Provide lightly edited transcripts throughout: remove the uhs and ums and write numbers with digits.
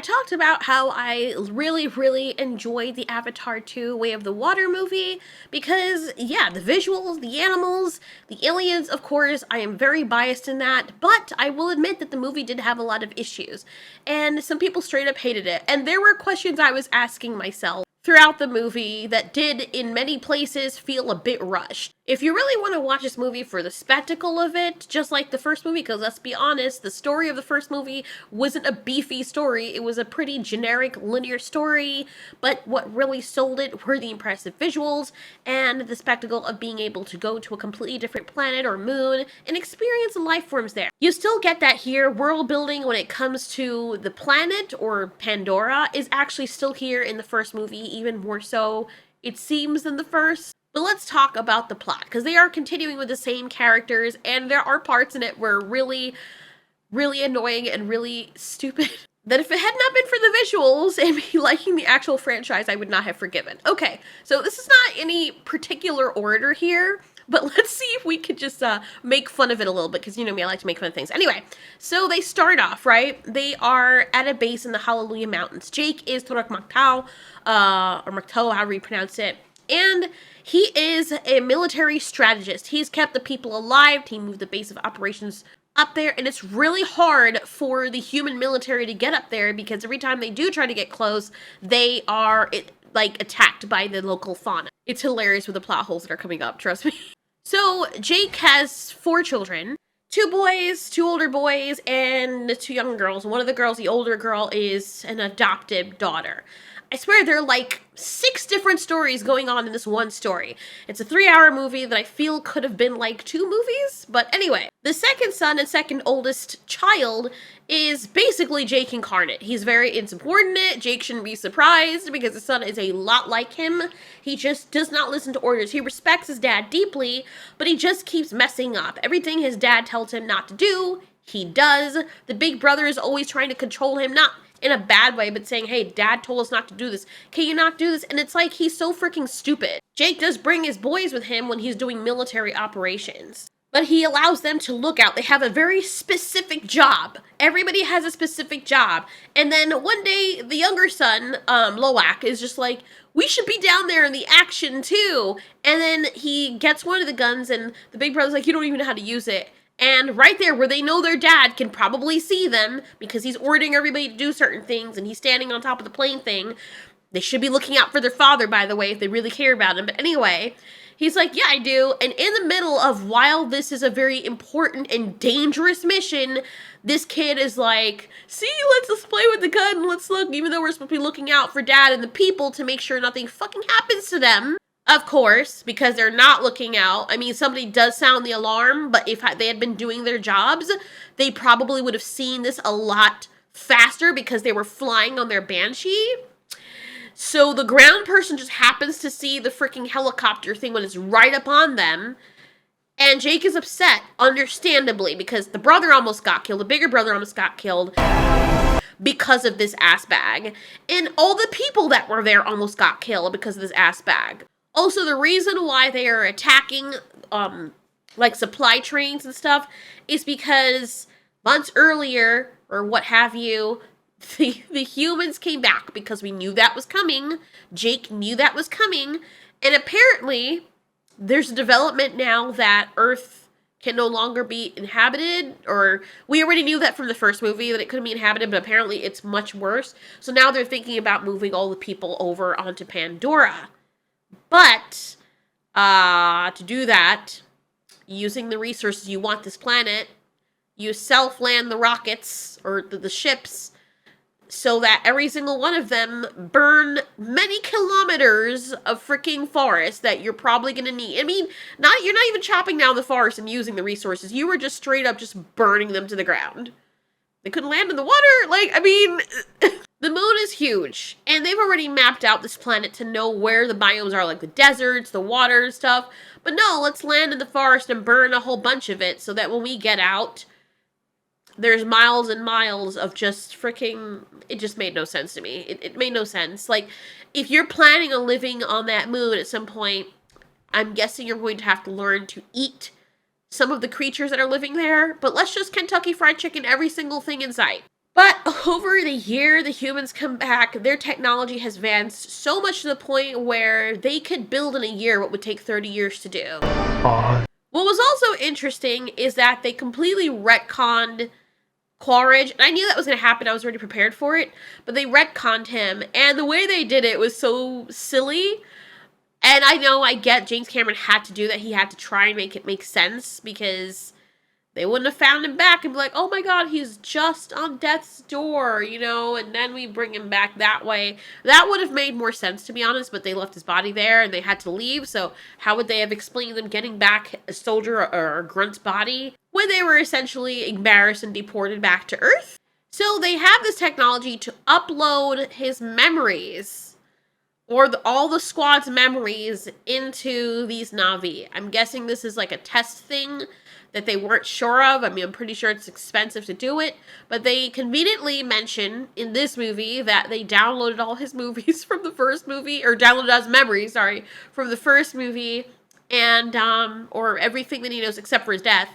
I talked about how I really enjoyed the Avatar 2 Way of the Water movie because, yeah, the visuals, the animals, the aliens, of course, I am very biased in that, but I will admit that the movie did have a lot of issues, and some people straight up hated it, and there were questions I was asking myself throughout the movie that did, in many places, feel a bit rushed. If you really want to watch this movie for the spectacle of it, just like the first movie, because let's be honest, the story of the first movie wasn't a beefy story, it was a pretty generic, linear story, but what really sold it were the impressive visuals, and the spectacle of being able to go to a completely different planet or moon, and experience the life forms there. You still get that here. World building when it comes to the planet, or Pandora, is actually still here in the first movie, even more so, it seems, than the first. But let's talk about the plot, because they are continuing with the same characters, and there are parts in it where really annoying and really stupid that if it had not been for the visuals and me liking the actual franchise, I would not have forgiven. Okay, so this is not any particular order here, but let's see if we could just make fun of it a little bit, because you know me, I like to make fun of things. Anyway, so they start off, right? They are at a base in the Hallelujah Mountains. Jake is Turak Maktau, or Makto, however you pronounce it, and he is a military strategist. He's kept the people alive. He moved the base of operations up there, and it's really hard for the human military to get up there because every time they do try to get close, they are attacked by the local fauna. It's hilarious with the plot holes that are coming up, trust me. So Jake has 4 children, 2 boys, 2 older boys, and 2 young girls. One of the girls, the older girl, is an adopted daughter. I swear there are like 6 different stories going on in this one story. It's a 3-hour movie that I feel could have been like 2 movies. But anyway, the second son and second oldest child is basically Jake incarnate. He's very insubordinate. Jake shouldn't be surprised because his son is a lot like him. He just does not listen to orders. He respects his dad deeply, but he just keeps messing up. Everything his dad tells him not to do, he does. The big brother is always trying to control him, not in a bad way, but saying, hey, dad told us not to do this. Can you not do this? And it's like, he's so freaking stupid. Jake does bring his boys with him when he's doing military operations, but he allows them to look out. They have a very specific job. Everybody has a specific job. And then one day, the younger son, Loak, is just like, we should be down there in the action too. And then he gets one of the guns, and the big brother's like, you don't even know how to use it. And right there, where they know their dad can probably see them, because he's ordering everybody to do certain things, and he's standing on top of the plane thing. They should be looking out for their father, by the way, if they really care about him. But anyway, he's like, yeah, I do. And in the middle of, while this is a very important and dangerous mission, this kid is like, see, let's play with the gun, let's look, even though we're supposed to be looking out for dad and the people to make sure nothing fucking happens to them. Of course, because they're not looking out. I mean, somebody does sound the alarm, but if they had been doing their jobs, they probably would have seen this a lot faster because they were flying on their Banshee. So the ground person just happens to see the freaking helicopter thing when it's right up on them. And Jake is upset, understandably, because the brother almost got killed. The bigger brother almost got killed because of this ass bag. And all the people that were there almost got killed because of this ass bag. Also, the reason why they are attacking, supply trains and stuff is because months earlier, or what have you, the humans came back because we knew that was coming. Jake knew that was coming. And apparently, there's a development now that Earth can no longer be inhabited, or we already knew that from the first movie that it couldn't be inhabited, but apparently it's much worse. So now they're thinking about moving all the people over onto Pandora. But, to do that, using the resources you want this planet, you self-land the rockets, or the ships, so that every single one of them burn many kilometers of freaking forest that you're probably gonna need. I mean, you're not even chopping down the forest and using the resources. You were just straight up just burning them to the ground. They couldn't land in the water? The moon is huge, and they've already mapped out this planet to know where the biomes are, like the deserts, the water and stuff. But no, let's land in the forest and burn a whole bunch of it so that when we get out, there's miles and miles of just freaking... It just made no sense to me. It made no sense. Like, if you're planning on living on that moon at some point, I'm guessing you're going to have to learn to eat some of the creatures that are living there. But let's just Kentucky Fried Chicken every single thing in sight. But over the year, the humans come back, their technology has advanced so much to the point where they could build in a year what would take 30 years to do. What was also interesting is that they completely retconned Quaritch, and I knew that was going to happen. I was already prepared for it, but they retconned him, and the way they did it was so silly. And I get James Cameron had to do that. He had to try and make it make sense because they wouldn't have found him back and be like, oh my god, he's just on death's door, and then we bring him back that way. That would have made more sense, to be honest, but they left his body there and they had to leave, so how would they have explained them getting back a soldier or a grunt's body when they were essentially embarrassed and deported back to Earth? So they have this technology to upload his memories, or all the squad's memories, into these Na'vi. I'm guessing this is like a test thing that they weren't sure of. I mean, I'm pretty sure it's expensive to do it, but they conveniently mention in this movie that they downloaded all his movies from the first movie, or downloaded his memories, from the first movie, and, or everything that he knows except for his death,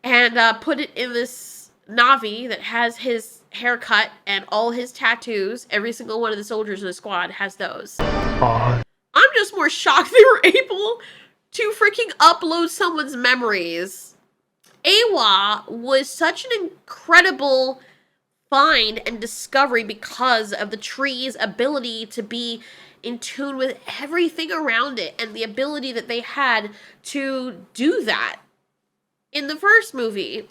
and put it in this Na'vi that has his haircut and all his tattoos. Every single one of the soldiers in the squad has those. I'm just more shocked they were able to freaking upload someone's memories. Awa was such an incredible find and discovery because of the tree's ability to be in tune with everything around it, and the ability that they had to do that in the first movie.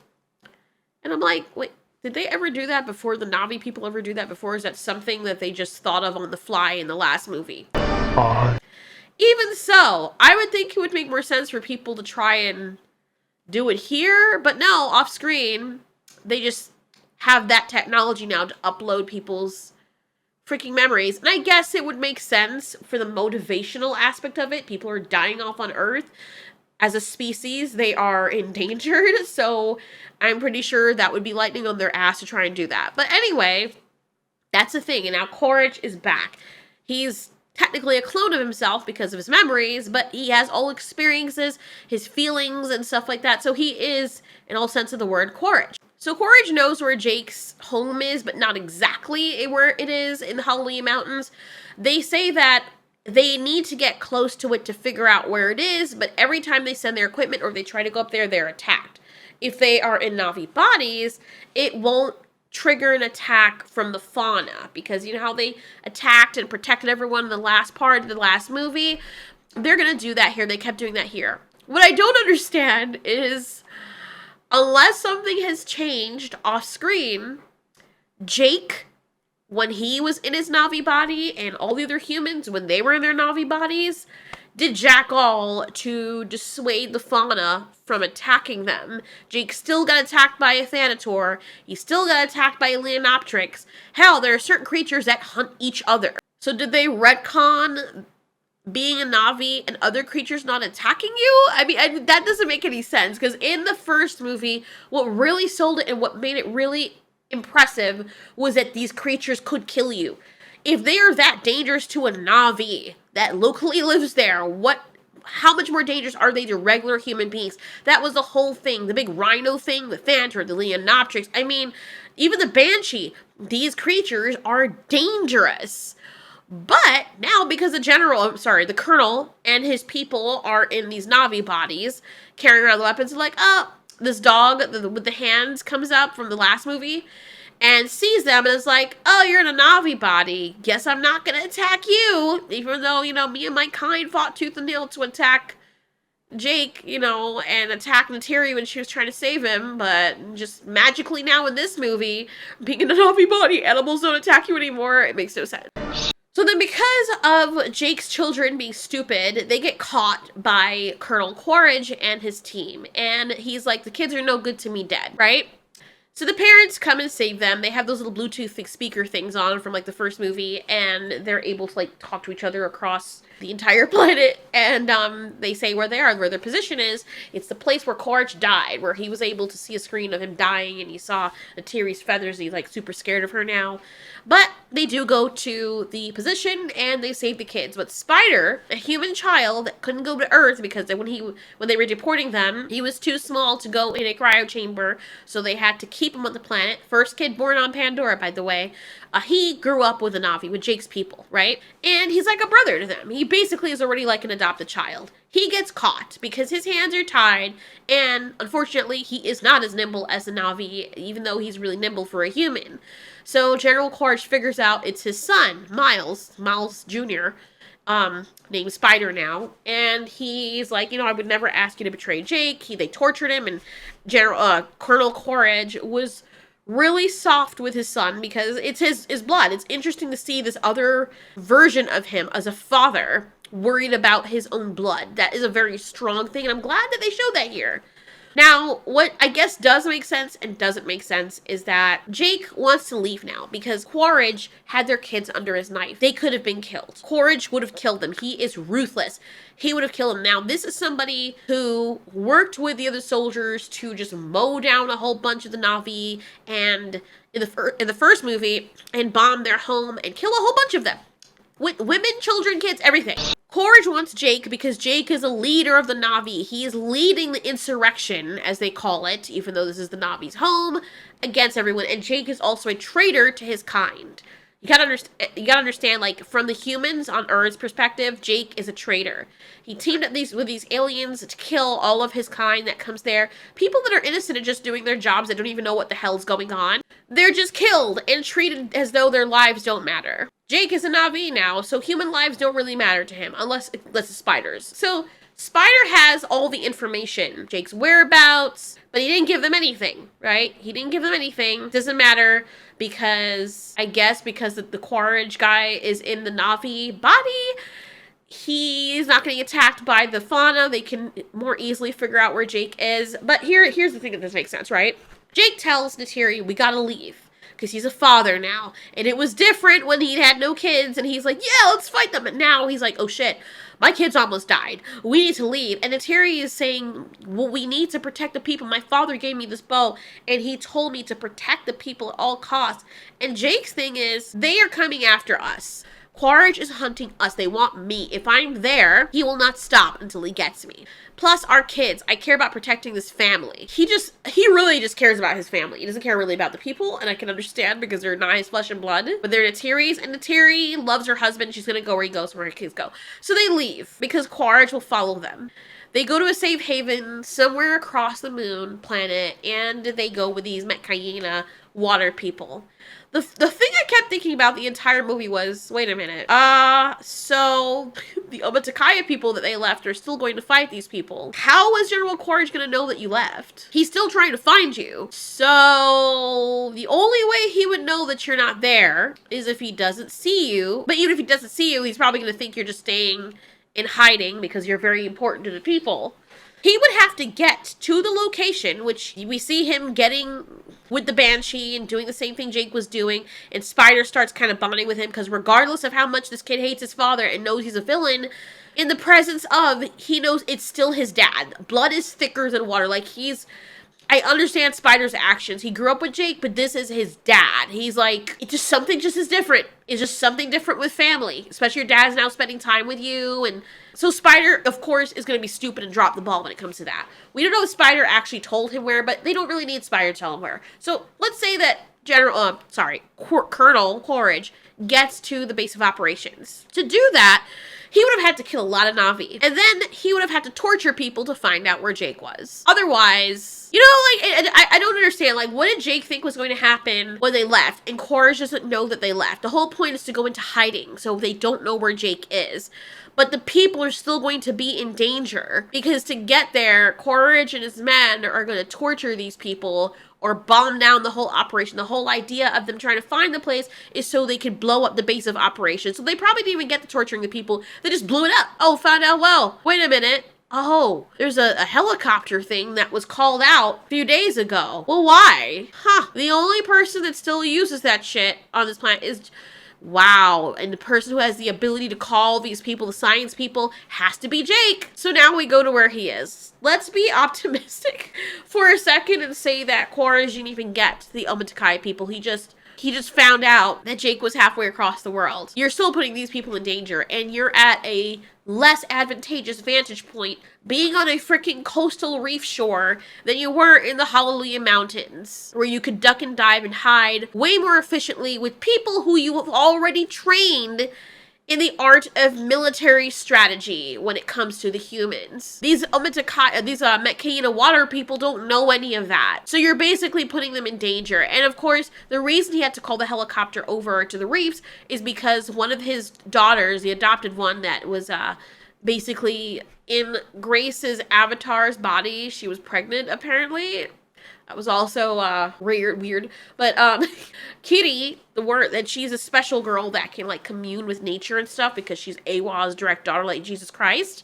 And I'm like, wait, did they ever do that before? The Na'vi people ever do that before? Is that something that they just thought of on the fly in the last movie? Even so, I would think it would make more sense for people to try and do it here, but no, off screen, they just have that technology now to upload people's freaking memories. And I guess it would make sense for the motivational aspect of it. People are dying off on Earth. As a species, they are endangered, so I'm pretty sure that would be lightning on their ass to try and do that. But anyway, that's the thing, and now Quaritch is back. He's technically a clone of himself because of his memories, but he has all experiences, his feelings, and stuff like that, so he is, in all sense of the word, Quaritch. So Quaritch knows where Jake's home is, but not exactly where it is in the Halloween Mountains. They say that they need to get close to it to figure out where it is, but every time they send their equipment or they try to go up there, they're attacked. If they are in Na'vi bodies, it won't trigger an attack from the fauna, because you know how they attacked and protected everyone in the last part of the last movie? They're going to do that here. They kept doing that here. What I don't understand is, unless something has changed off screen, Jake, when he was in his Na'vi body, and all the other humans, when they were in their Na'vi bodies, did jack all to dissuade the fauna from attacking them. Jake still got attacked by a Thanator. He still got attacked by a Leonoptrix. Hell, there are certain creatures that hunt each other. So did they retcon being a Na'vi and other creatures not attacking you? I mean, that doesn't make any sense, because in the first movie, what really sold it and what made it really impressive was that these creatures could kill you. If they are that dangerous to a Na'vi that locally lives there, how much more dangerous are they to regular human beings? That was the whole thing. The big rhino thing, the Thanator, the Leonoptrix. I mean, even the Banshee. These creatures are dangerous. But now, because the Colonel and his people are in these Na'vi bodies, carrying around the weapons, like, oh, this dog with the hands comes up from the last movie and sees them and is like, oh, you're in a Na'vi body. Guess I'm not going to attack you. Even though, me and my kind fought tooth and nail to attack Jake, and attack Nateri when she was trying to save him. But just magically now in this movie, being in a Na'vi body, animals don't attack you anymore. It makes no sense. So then, because of Jake's children being stupid, they get caught by Colonel Quaritch and his team. And he's like, the kids are no good to me dead, right? So the parents come and save them. They have those little Bluetooth speaker things on from, the first movie. And they're able to, talk to each other across the entire planet. And they say where they are, where their position is. It's the place where Quaritch died, where he was able to see a screen of him dying. And he saw Natiri's feathers. And he's, super scared of her now. But they do go to the position and they save the kids. But Spider, a human child, couldn't go to Earth because when they were deporting them, he was too small to go in a cryo chamber. So they had to keep him on the planet. First kid born on Pandora, by the way. He grew up with the Na'vi, with Jake's people, right? And he's like a brother to them. He basically is already like an adopted child. He gets caught because his hands are tied, and unfortunately, he is not as nimble as the Na'vi, even though he's really nimble for a human. So General Quaritch figures out it's his son, Miles Jr., named Spider now, and he's like, I would never ask you to betray Jake. They tortured him, and Colonel Quaritch was really soft with his son because it's his blood. It's interesting to see this other version of him as a father worried about his own blood. That is a very strong thing, and I'm glad that they showed that here. Now, what I guess does make sense and doesn't make sense is that Jake wants to leave now because Quaritch had their kids under his knife. They could have been killed. Quaritch would have killed them. He is ruthless. He would have killed them. Now, this is somebody who worked with the other soldiers to just mow down a whole bunch of the Na'vi and in the first movie and bomb their home and kill a whole bunch of them. With women, children, kids, everything. Quaritch wants Jake because Jake is a leader of the Na'vi. He is leading the insurrection, as they call it, even though this is the Na'vi's home, against everyone. And Jake is also a traitor to his kind. You gotta understand, like, from the humans on Earth's perspective, Jake is a traitor. He teamed up with these aliens to kill all of his kind that comes there. People that are innocent and just doing their jobs that don't even know what the hell's going on. They're just killed and treated as though their lives don't matter. Jake is a Na'vi now, so human lives don't really matter to him, unless it's spiders. So, Spider has all the information, Jake's whereabouts, but he didn't give them anything, right? He didn't give them anything. Doesn't matter because, I guess, because the Quaritch guy is in the Na'vi body, he's not getting attacked by the fauna. They can more easily figure out where Jake is. But here's the thing that this makes sense, right? Jake tells Neytiri, we gotta leave. Because he's a father now. And it was different when he had no kids. And he's like, yeah, let's fight them. But now he's like, oh shit, my kids almost died. We need to leave. And Neytiri is saying, well, we need to protect the people. My father gave me this bow. And he told me to protect the people at all costs. And Jake's thing is, they are coming after us. Quaritch is hunting us. They want me. If I'm there, he will not stop until he gets me. Plus, our kids. I care about protecting this family. He really just cares about his family. He doesn't care really about the people, and I can understand because they're not his flesh and blood. But they're Neytiri's, and Neytiri loves her husband. She's gonna go where he goes, where her kids go. So they leave because Quaritch will follow them. They go to a safe haven somewhere across the moon planet, and they go with these Metcayena water people. The thing I kept thinking about the entire movie was, wait a minute, so the Omaticaya people that they left are still going to fight these people. How is General Quaritch going to know that you left? He's still trying to find you. So the only way he would know that you're not there is if he doesn't see you. But even if he doesn't see you, he's probably going to think you're just staying in hiding because you're very important to the people. He would have to get to the location, which we see him getting with the Banshee and doing the same thing Jake was doing, and Spider starts kind of bonding with him, because regardless of how much this kid hates his father and knows he's a villain, in the presence of, he knows it's still his dad. Blood is thicker than water. Like, I understand Spider's actions. He grew up with Jake, but this is his dad. He's like, something just is different. It's just something different with family. Especially your dad's now spending time with you. And so Spider, of course, is going to be stupid and drop the ball when it comes to that. We don't know if Spider actually told him where, but they don't really need Spider to tell him where. So let's say that Colonel Quaritch gets to the base of operations. To do that, he would have had to kill a lot of Na'vi. And then he would have had to torture people to find out where Jake was. Otherwise, I don't understand. Like, what did Jake think was going to happen when they left? And Quaritch doesn't know that they left. The whole point is to go into hiding, so they don't know where Jake is. But the people are still going to be in danger. Because to get there, Quaritch and his men are going to torture these people or bomb down the whole operation. The whole idea of them trying to find the place is so they could blow up the base of operations. So they probably didn't even get to torturing the people. They just blew it up. Oh, found out, well, wait a minute. Oh, there's a helicopter thing that was called out a few days ago. Well, why? The only person that still uses that shit on this planet is... Wow, and the person who has the ability to call these people, the science people, has to be Jake. So now we go to where he is. Let's be optimistic for a second and say that Quaritch didn't even get to the Omaticaya people. He just he just found out that Jake was halfway across the world. You're still putting these people in danger, and you're at a less advantageous vantage point being on a freaking coastal reef shore than you were in the Hallelujah Mountains, where you could duck and dive and hide way more efficiently with people who you have already trained in the art of military strategy when it comes to the humans. These Metkayina water people don't know any of that. So you're basically putting them in danger. And of course, the reason he had to call the helicopter over to the reefs is because one of his daughters, the adopted one that was basically in Grace's avatar's body, she was pregnant apparently. That was also weird. But Kiri, the word that she's a special girl that can like commune with nature and stuff because she's Awa's direct daughter like Jesus Christ.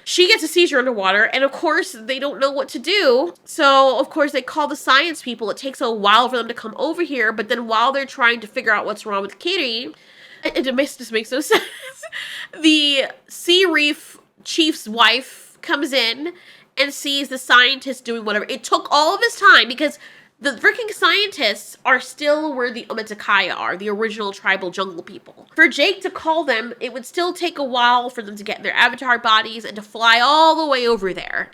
She gets a seizure underwater, and of course they don't know what to do. So of course they call the science people. It takes a while for them to come over here, but then while they're trying to figure out what's wrong with Kiri, it just makes no sense. The sea reef chief's wife comes in and sees the scientists doing whatever. It took all of his time because the freaking scientists are still where the Umatakaya are, the original tribal jungle people. For Jake to call them, it would still take a while for them to get in their avatar bodies and to fly all the way over there.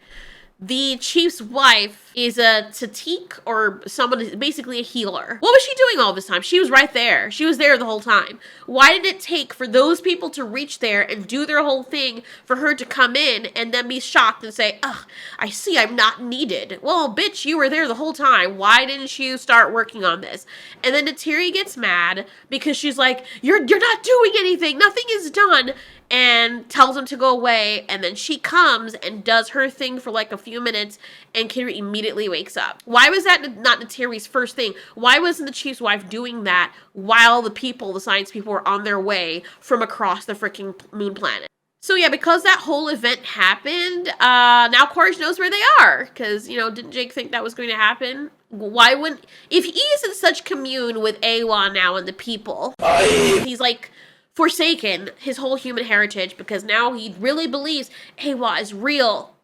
The chief's wife is a Tatik, or someone, basically a healer. What was she doing all this time? She was right there. She was there the whole time. Why did it take for those people to reach there and do their whole thing for her to come in and then be shocked and say, ugh, I see I'm not needed. Well, bitch, you were there the whole time. Why didn't you start working on this? And then Natiri gets mad because she's like, you're not doing anything. Nothing is done. And tells him to go away, and then she comes and does her thing for like a few minutes, and Kiri immediately wakes up. Why was that not Natiri's first thing? Why wasn't the chief's wife doing that while the science people were on their way from across the freaking moon planet? So yeah, because that whole event happened, now Quaritch knows where they are, because, you know, didn't Jake think that was going to happen? Why wouldn't, if he's in such commune with Awa now and the people, he's like forsaken his whole human heritage because now he really believes Awa is real.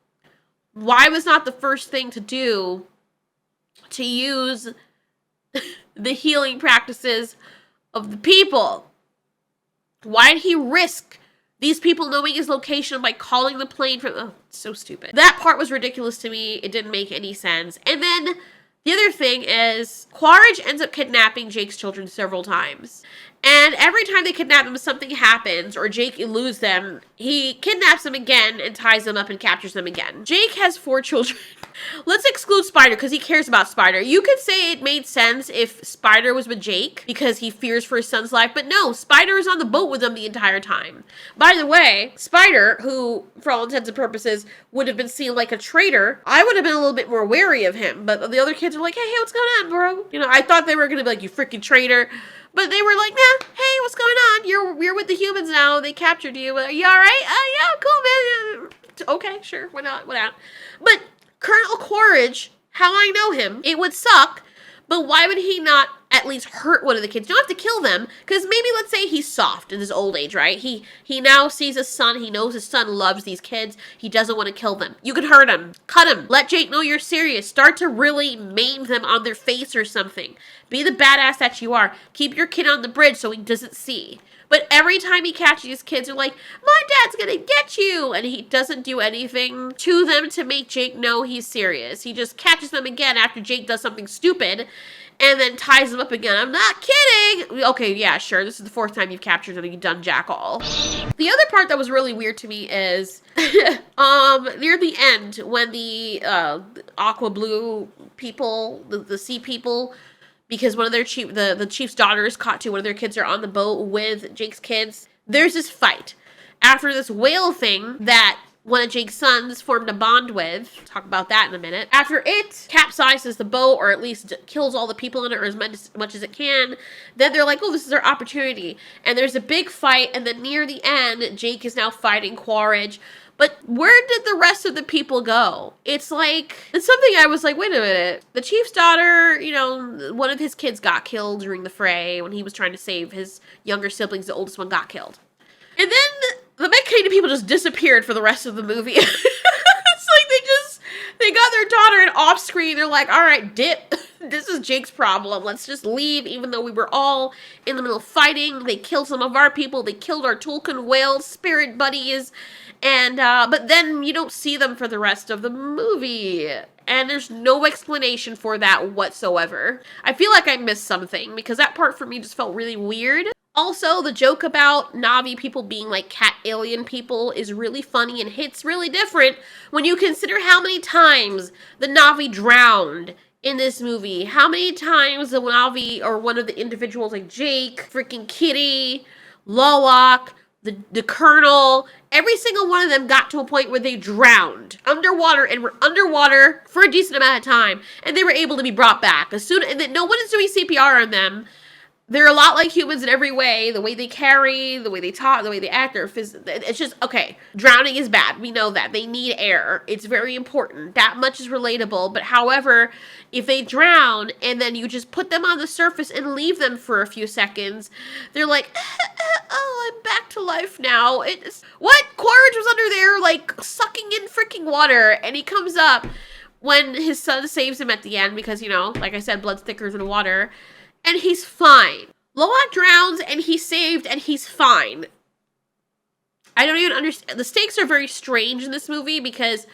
Why was not the first thing to do to use the healing practices of the people? Why did he risk these people knowing his location by calling the plane from... Oh, it's so stupid. That part was ridiculous to me. It didn't make any sense. And then the other thing is Quaritch ends up kidnapping Jake's children several times. And every time they kidnap them, something happens, or Jake eludes them, he kidnaps them again and ties them up and captures them again. Jake has 4 children. Let's exclude Spider, because he cares about Spider. You could say it made sense if Spider was with Jake, because he fears for his son's life, but no, Spider is on the boat with them the entire time. By the way, Spider, who, for all intents and purposes, would have been seen like a traitor, I would have been a little bit more wary of him, but the other kids are like, hey, what's going on, bro? You know, I thought they were going to be like, you freaking traitor. But they were like, nah, hey, what's going on? You're with the humans now. They captured you. Are you all right? Yeah, cool, man. Okay, sure. Why not? But Colonel Quaritch, how I know him, it would suck. But why would he not at least hurt one of the kids? You don't have to kill them. Because maybe, let's say he's soft in his old age, right? He now sees his son. He knows his son loves these kids. He doesn't want to kill them. You could hurt him. Cut him. Let Jake know you're serious. Start to really maim them on their face or something. Be the badass that you are. Keep your kid on the bridge so he doesn't see. But every time he catches these kids, they're like, my dad's gonna get you! And he doesn't do anything to them to make Jake know he's serious. He just catches them again after Jake does something stupid and then ties them up again. I'm not kidding! Okay, yeah, sure. This is the 4th time you've captured them and you've done jack all. The other part that was really weird to me is near the end when the aqua blue people, the sea people, because one of their the chief's daughters caught to one of their kids are on the boat with Jake's kids. There's this fight after this whale thing that one of Jake's sons formed a bond with. Talk about that in a minute. After it capsizes the boat, or at least kills all the people in it, or as much as it can, then they're like, oh, this is our opportunity. And there's a big fight, and then near the end, Jake is now fighting Quaritch. But where did the rest of the people go? It's like, it's something I was like, wait a minute. The chief's daughter, you know, one of his kids got killed during the fray when he was trying to save his younger siblings. The oldest one got killed. And then the Metkayina people just disappeared for the rest of the movie. It's like they got their daughter and off screen. They're like, all right, dip. This is Jake's problem. Let's just leave, even though we were all in the middle of fighting. They killed some of our people. They killed our Tolkien whale spirit buddies. And, but then you don't see them for the rest of the movie. And there's no explanation for that whatsoever. I feel like I missed something, because that part for me just felt really weird. Also, the joke about Na'vi people being like cat alien people is really funny and hits really different when you consider how many times the Na'vi drowned in this movie. How many times the Na'vi, or one of the individuals like Jake, freaking Kiri, Lowak, the Colonel, every single one of them got to a point where they drowned underwater and were underwater for a decent amount of time, and they were able to be brought back. As soon as no one is doing CPR on them, they're a lot like humans in every way. The way they carry, the way they talk, the way they act. It's just, okay, drowning is bad. We know that. They need air. It's very important. That much is relatable. But however, if they drown and then you just put them on the surface and leave them for a few seconds, they're like, oh, I'm back to life now. What? Quaritch was under there, like, sucking in freaking water. And he comes up when his son saves him at the end because, you know, like I said, blood's thicker than water. And he's fine. Loak drowns and he's saved and he's fine. I don't even understand. The stakes are very strange in this movie because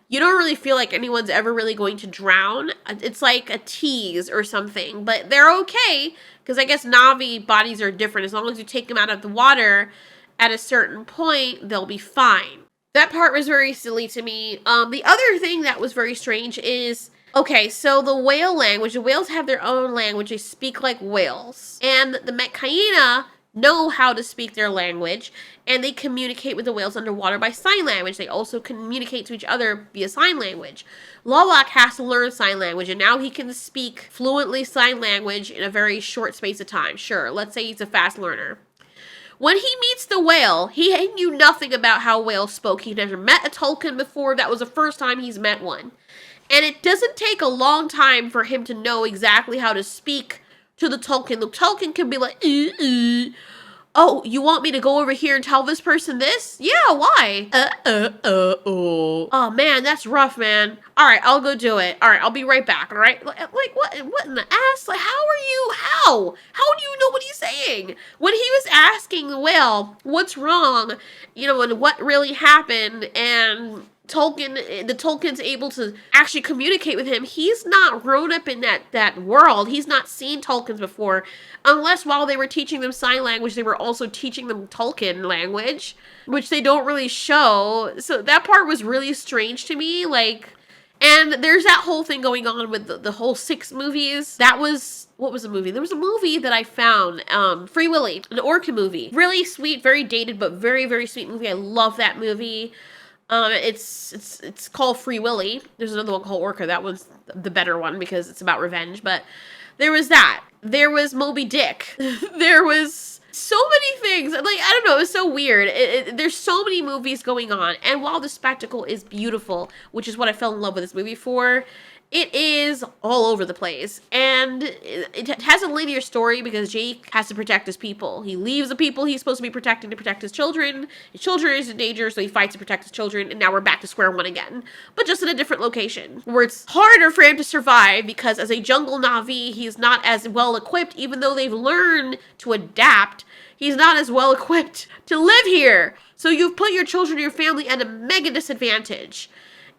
you don't really feel like anyone's ever really going to drown. It's like a tease or something. But they're okay because I guess Na'vi bodies are different. As long as you take them out of the water at a certain point, they'll be fine. That part was very silly to me. The other thing that was very strange is, okay, so the whale language, the whales have their own language. They speak like whales. And the Metcaina know how to speak their language, and they communicate with the whales underwater by sign language. They also communicate to each other via sign language. Lowak has to learn sign language, and now he can speak fluently sign language in a very short space of time. Sure, let's say he's a fast learner. When he meets the whale, he knew nothing about how whales spoke. He never met a Tolkien before. That was the first time he's met one. And it doesn't take a long time for him to know exactly how to speak to the Tolkien. The Tolkien can be like, oh, you want me to go over here and tell this person this? Yeah, why? Oh, man, that's rough, man. All right, I'll go do it. All right, I'll be right back, all right? Like, what in the ass? Like, how do you know what he's saying? When he was asking the whale, what's wrong, you know, and what really happened, and the Tolkien's able to actually communicate with him. He's not grown up in that world. He's not seen Tolkien's before, unless while they were teaching them sign language, they were also teaching them Tolkien language, which they don't really show. So that part was really strange to me. Like, and there's that whole thing going on with the whole 6 movies. That was, what was the movie? There was a movie that I found, Free Willy, an orca movie. Really sweet, very dated, but very, very sweet movie. I love that movie. It's called Free Willy. There's another one called Orca. That one's the better one because it's about revenge. But there was that. There was Moby Dick. There was so many things. Like, I don't know. It was so weird. There's so many movies going on. And while the spectacle is beautiful, which is what I fell in love with this movie for, it is all over the place. And it has a linear story because Jake has to protect his people. He leaves the people he's supposed to be protecting to protect his children. His children is in danger, so he fights to protect his children. And now we're back to square one again. But just in a different location, where it's harder for him to survive because as a jungle Na'vi, he's not as well equipped. Even though they've learned to adapt, he's not as well equipped to live here. So you've put your children and your family at a mega disadvantage.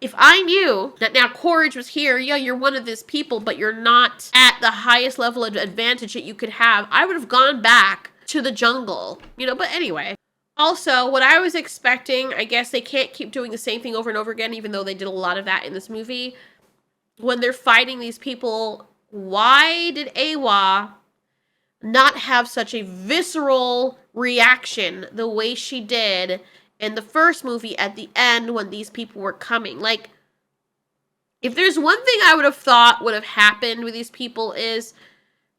If I knew that now Quaritch was here, yeah, you're one of these people, but you're not at the highest level of advantage that you could have, I would have gone back to the jungle, you know, but anyway. Also, what I was expecting, I guess they can't keep doing the same thing over and over again, even though they did a lot of that in this movie. When they're fighting these people, why did Awa not have such a visceral reaction the way she did in the first movie at the end when these people were coming? Like, if there's one thing I would have thought would have happened with these people is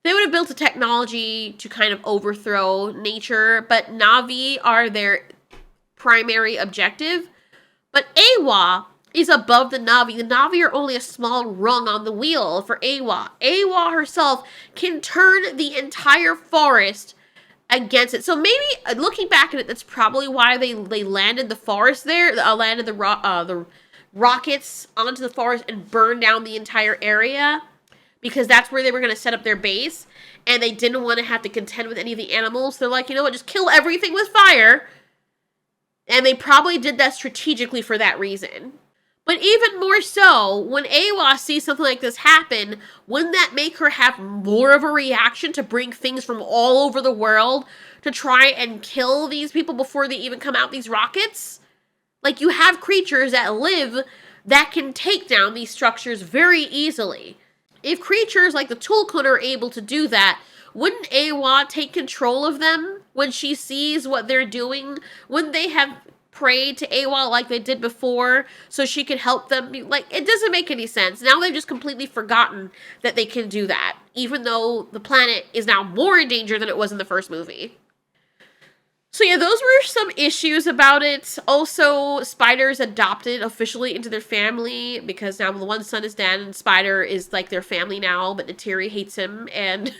they would have built a technology to kind of overthrow nature, but Na'vi are their primary objective. But Awa is above the Na'vi. The Na'vi are only a small rung on the wheel for Awa. Awa herself can turn the entire forest against it. So maybe, looking back at it, that's probably why they landed the forest there, landed the rockets onto the forest and burned down the entire area. because that's where they were going to set up their base, and they didn't want to have to contend with any of the animals. They're like, you know what, just kill everything with fire. And they probably did that strategically for that reason. But even more so, when Awa sees something like this happen, wouldn't that make her have more of a reaction to bring things from all over the world to try and kill these people before they even come out these rockets? Like, you have creatures that live that can take down these structures very easily. If creatures like the Tulkun are able to do that, wouldn't Awa take control of them when she sees what they're doing? Wouldn't they have prayed to Awa like they did before so she could help them? Like, it doesn't make any sense. Now they've just completely forgotten that they can do that, even though the planet is now more in danger than it was in the first movie. So yeah, those were some issues about it. Also, Spider's adopted officially into their family because now the one son is dead and Spider is like their family now, but Neytiri hates him and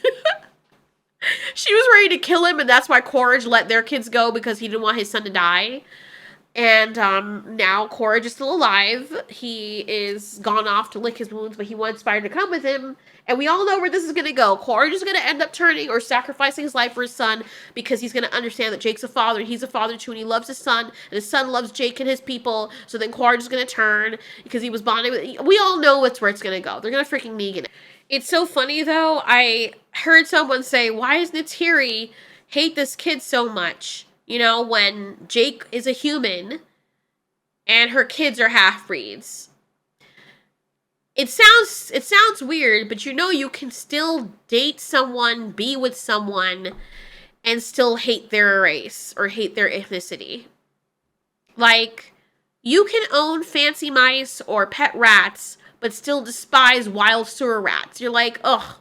she was ready to kill him, and that's why Quaritch let their kids go because he didn't want his son to die. And now Quaritch is still alive. He is gone off to lick his wounds, but he wants Spider to come with him. And we all know where this is going to go. Quaritch is going to end up turning or sacrificing his life for his son because he's going to understand that Jake's a father. He's a father too, and he loves his son. And his son loves Jake and his people. So then Quaritch is going to turn because he was bonding with... We all know where it's going to go. They're going to freaking Negan it. It's so funny, though. I heard someone say, why does Neytiri hate this kid so much? You know, when Jake is a human and her kids are half-breeds. It sounds weird, but you know you can still date someone, be with someone, and still hate their race or hate their ethnicity. Like, you can own fancy mice or pet rats, but still despise wild sewer rats. You're like, ugh,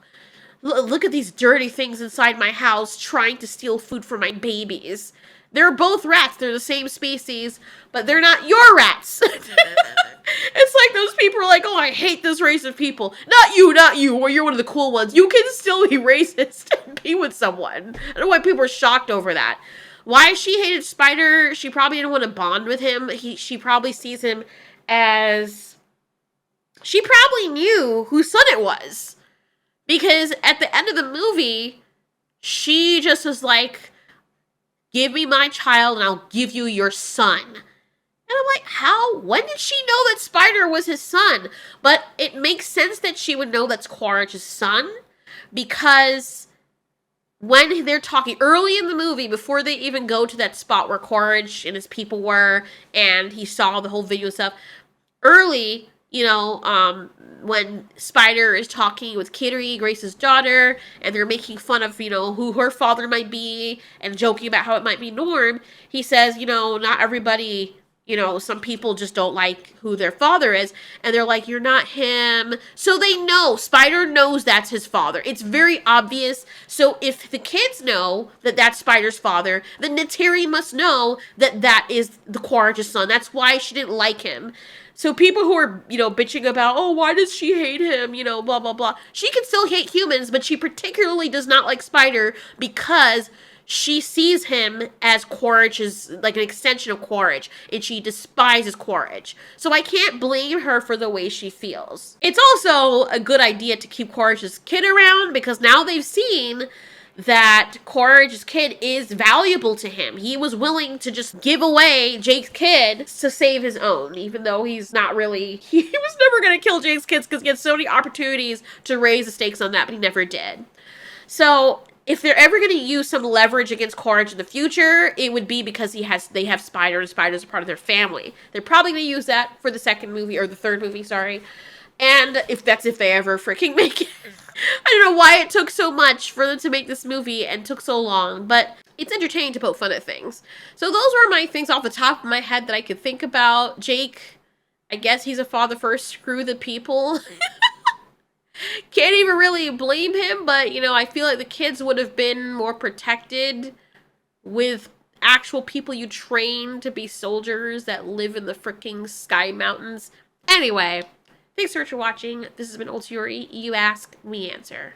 look at these dirty things inside my house trying to steal food from my babies. They're both rats. They're the same species, but they're not your rats. It's like those people are like, oh, I hate this race of people. Not you, or you're one of the cool ones. You can still be racist and be with someone. I don't know why people are shocked over that. Why she hated Spider, she probably didn't want to bond with him. She probably sees him as... She probably knew whose son it was. Because at the end of the movie, she just was like... Give me my child and I'll give you your son. And I'm like, how? When did she know that Spider was his son? But it makes sense that she would know that's Quaritch's son. Because when they're talking early in the movie, before they even go to that spot where Quaritch and his people were, and he saw the whole video and stuff, early... You know, when Spider is talking with Kiri, Grace's daughter, and they're making fun of, you know, who her father might be, and joking about how it might be Norm, he says, you know, not everybody, you know, some people just don't like who their father is, and they're like, you're not him. So they know, Spider knows that's his father. It's very obvious. So if the kids know that that's Spider's father, then Neytiri must know that that is the Quaritch's son. That's why she didn't like him. So people who are, you know, bitching about, oh, why does she hate him, you know, blah, blah, blah. She can still hate humans, but she particularly does not like Spider because she sees him as Quaritch's, like an extension of Quaritch, and she despises Quaritch. So I can't blame her for the way she feels. It's also a good idea to keep Quaritch's kid around because now they've seen that Quaritch's kid is valuable to him. He was willing to just give away Jake's kid to save his own, even though he's not really... He was never going to kill Jake's kids because he had so many opportunities to raise the stakes on that, but he never did. So, if they're ever going to use some leverage against Quaritch in the future, it would be because they have Spider, and Spider's a part of their family. They're probably going to use that for the second movie, or the third movie, sorry. And if they ever freaking make it. I don't know why it took so much for them to make this movie and took so long, but it's entertaining to poke fun at things. So those were my things off the top of my head that I could think about. Jake, I guess he's a father first, screw the people. Can't even really blame him, but, you know, I feel like the kids would have been more protected with actual people you train to be soldiers that live in the freaking Sky Mountains. Anyway... Thanks so much for watching. This has been Ultiori. You ask, we answer.